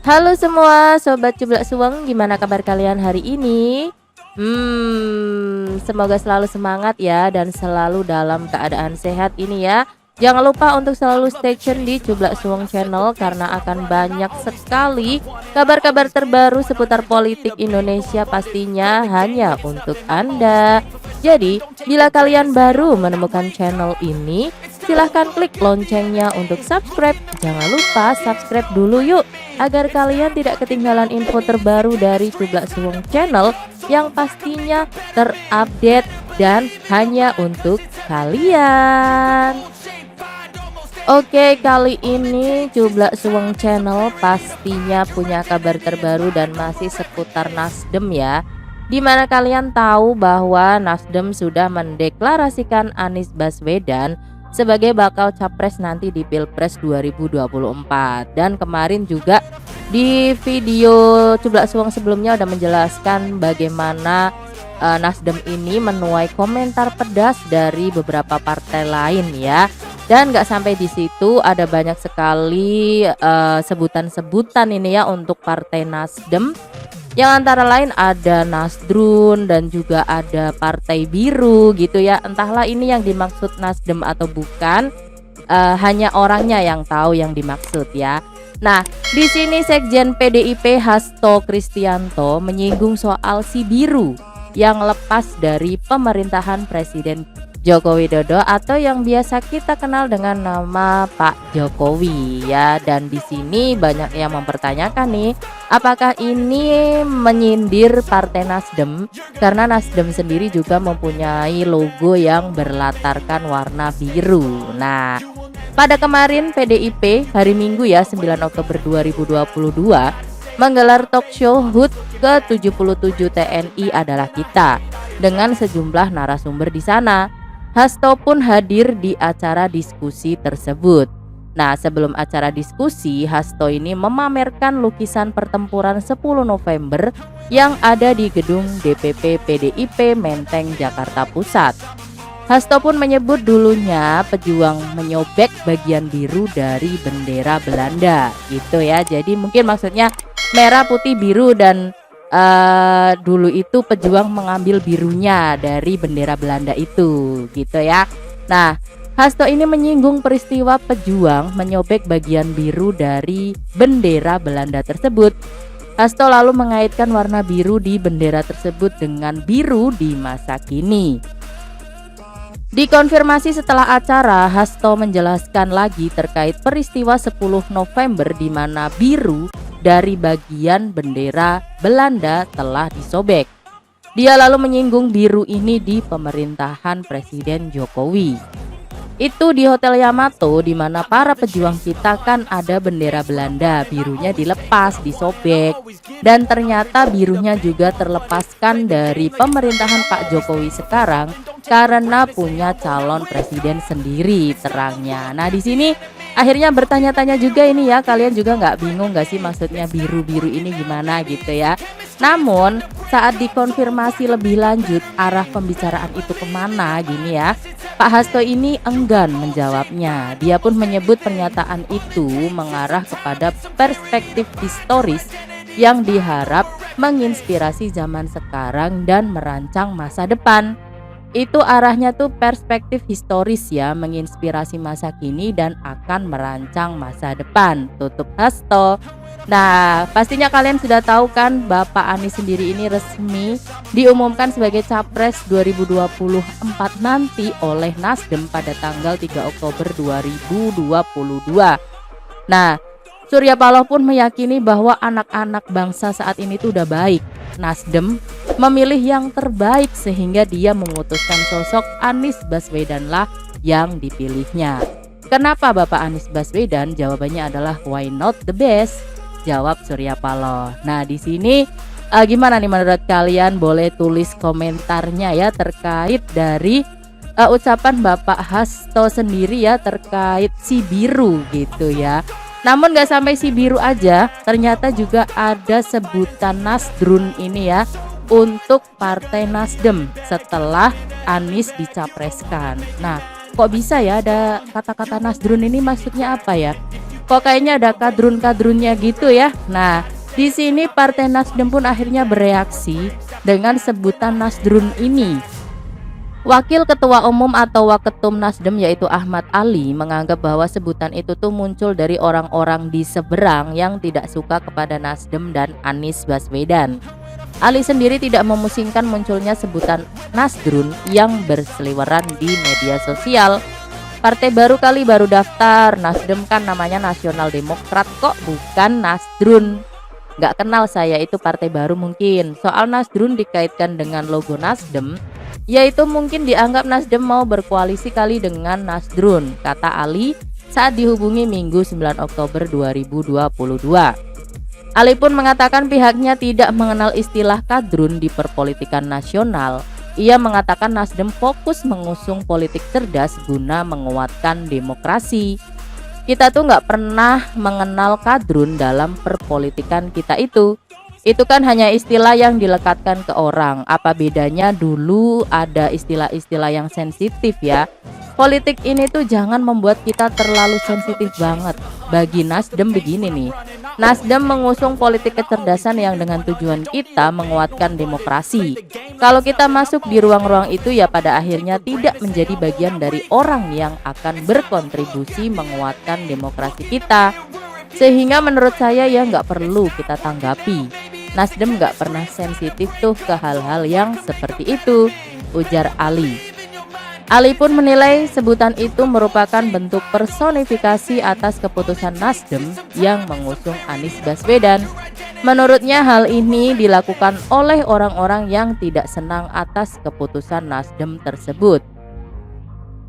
Halo semua Sobat Cublak Suweng, gimana kabar kalian hari ini? Semoga selalu semangat ya dan selalu dalam keadaan sehat ini ya. Jangan lupa untuk selalu stay tune di Cublak Suweng Channel karena akan banyak sekali kabar-kabar terbaru seputar politik Indonesia pastinya hanya untuk Anda. Jadi, bila kalian baru menemukan channel ini, silahkan klik loncengnya untuk subscribe. Jangan lupa subscribe dulu yuk, agar kalian tidak ketinggalan info terbaru dari Cublak Suweng Channel yang pastinya terupdate dan hanya untuk kalian. Oke, kali ini Cublak Suweng Channel pastinya punya kabar terbaru dan masih seputar Nasdem ya. Dimana kalian tahu bahwa Nasdem sudah mendeklarasikan Anies Baswedan sebagai bakal capres nanti di Pilpres 2024. Dan kemarin juga di video Cublak Suweng sebelumnya udah menjelaskan bagaimana Nasdem ini menuai komentar pedas dari beberapa partai lain ya. Dan nggak sampai di situ, ada banyak sekali sebutan-sebutan ini ya untuk partai Nasdem, yang antara lain ada Nasdrun dan juga ada Partai Biru gitu ya. Entahlah ini yang dimaksud Nasdem atau bukan, hanya orangnya yang tahu yang dimaksud ya. Nah, di sini Sekjen PDIP Hasto Kristianto menyinggung soal si biru yang lepas dari pemerintahan Presiden Joko Widodo atau yang biasa kita kenal dengan nama Pak Jokowi ya. Dan di sini banyak yang mempertanyakan nih, apakah ini menyindir Partai Nasdem karena Nasdem sendiri juga mempunyai logo yang berlatarkan warna biru. Nah, pada kemarin PDIP hari Minggu ya 9 Oktober 2022 menggelar talk show HUT ke-77 TNI adalah kita dengan sejumlah narasumber di sana. Hasto pun hadir di acara diskusi tersebut. Nah, sebelum acara diskusi, Hasto ini memamerkan lukisan pertempuran 10 November yang ada di gedung DPP PDIP Menteng, Jakarta Pusat. Hasto pun menyebut dulunya pejuang menyobek bagian biru dari bendera Belanda gitu ya. Jadi mungkin maksudnya merah, putih, biru dan dulu itu pejuang mengambil birunya dari bendera Belanda itu gitu ya. Nah, Hasto ini menyinggung peristiwa pejuang menyobek bagian biru dari bendera Belanda tersebut. Hasto lalu mengaitkan warna biru di bendera tersebut dengan biru di masa kini. Dikonfirmasi setelah acara, Hasto menjelaskan lagi terkait peristiwa 10 November di mana biru dari bagian bendera Belanda telah disobek. Dia lalu menyinggung biru ini di pemerintahan Presiden Jokowi. Itu di Hotel Yamato di mana para pejuang kita kan ada bendera Belanda, birunya dilepas, disobek. Dan ternyata birunya juga terlepaskan dari pemerintahan Pak Jokowi sekarang karena punya calon presiden sendiri terangnya. Nah, di sini akhirnya bertanya-tanya juga ini ya, kalian juga nggak bingung nggak sih maksudnya biru-biru ini gimana gitu ya. Namun saat dikonfirmasi lebih lanjut arah pembicaraan itu kemana gini ya, Pak Hasto ini enggan menjawabnya. Dia pun menyebut pernyataan itu mengarah kepada perspektif historis yang diharap menginspirasi zaman sekarang dan merancang masa depan. Itu arahnya tuh perspektif historis ya, menginspirasi masa kini dan akan merancang masa depan, tutup Hasto. Nah, pastinya kalian sudah tahu kan Bapak Anies sendiri ini resmi diumumkan sebagai Capres 2024 nanti oleh Nasdem pada tanggal 3 Oktober 2022. Nah, Surya Paloh pun meyakini bahwa anak-anak bangsa saat ini tuh udah baik. Nasdem memilih yang terbaik sehingga dia memutuskan sosok Anies Baswedan lah yang dipilihnya. Kenapa Bapak Anies Baswedan? Jawabannya adalah why not the best? Jawab Surya Paloh. Nah, di sini gimana nih menurut kalian? Boleh tulis komentarnya ya terkait dari ucapan Bapak Hasto sendiri ya terkait si biru gitu ya. Namun gak sampai si biru aja, ternyata juga ada sebutan Nasdrun ini ya untuk Partai Nasdem setelah Anies dicapreskan. Nah, kok bisa ya ada kata-kata Nasdrun ini, maksudnya apa ya? Kok kayaknya ada kadrun-kadrunnya gitu ya. Nah, di sini Partai Nasdem pun akhirnya bereaksi dengan sebutan Nasdrun ini. Wakil Ketua Umum atau Waketum Nasdem yaitu Ahmad Ali menganggap bahwa sebutan itu tuh muncul dari orang-orang di seberang yang tidak suka kepada Nasdem dan Anies Baswedan. Ali sendiri tidak memusingkan munculnya sebutan Nasdrun yang berseliweran di media sosial. Partai baru kali baru daftar, Nasdem kan namanya Nasional Demokrat kok bukan Nasdrun. Nggak kenal saya, itu partai baru mungkin. Soal Nasdrun dikaitkan dengan logo Nasdem, yaitu mungkin dianggap Nasdem mau berkoalisi kali dengan Nasdrun, kata Ali saat dihubungi Minggu 9 Oktober 2022. Ali pun mengatakan pihaknya tidak mengenal istilah kadrun di perpolitikan nasional. Ia mengatakan Nasdem fokus mengusung politik cerdas guna menguatkan demokrasi. Kita tuh nggak pernah mengenal kadrun dalam perpolitikan kita itu. Itu kan hanya istilah yang dilekatkan ke orang. Apa bedanya dulu ada istilah-istilah yang sensitif ya. Politik ini tuh jangan membuat kita terlalu sensitif banget. Bagi Nasdem begini nih. Nasdem mengusung politik kecerdasan yang dengan tujuan kita menguatkan demokrasi. Kalau kita masuk di ruang-ruang itu ya pada akhirnya tidak menjadi bagian dari orang yang akan berkontribusi menguatkan demokrasi kita. Sehingga menurut saya ya nggak perlu kita tanggapi. Nasdem nggak pernah sensitif tuh ke hal-hal yang seperti itu, ujar Ali. Ali pun menilai sebutan itu merupakan bentuk personifikasi atas keputusan Nasdem yang mengusung Anies Baswedan. Menurutnya hal ini dilakukan oleh orang-orang yang tidak senang atas keputusan Nasdem tersebut.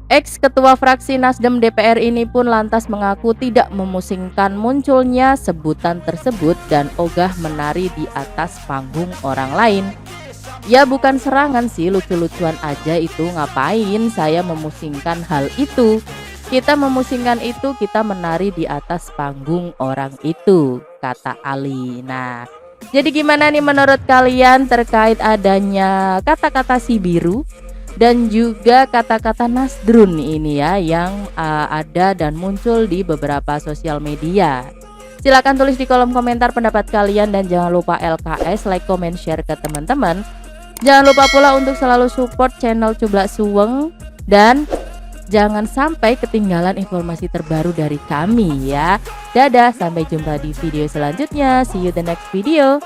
Ex-ketua fraksi Nasdem DPR ini pun lantas mengaku tidak memusingkan munculnya sebutan tersebut dan ogah menari di atas panggung orang lain. Ya bukan serangan sih, lucu-lucuan aja itu, ngapain saya memusingkan hal itu. Kita memusingkan itu, kita menari di atas panggung orang itu, kata Ali. Nah, jadi gimana nih menurut kalian terkait adanya kata-kata si biru dan juga kata-kata Nasdrun ini ya yang ada dan muncul di beberapa sosial media? Silahkan tulis di kolom komentar pendapat kalian dan jangan lupa LKS, like, comment, share ke teman-teman. Jangan lupa pula untuk selalu support channel Cublak Suweng dan jangan sampai ketinggalan informasi terbaru dari kami ya. Dadah, sampai jumpa di video selanjutnya. See you the next video.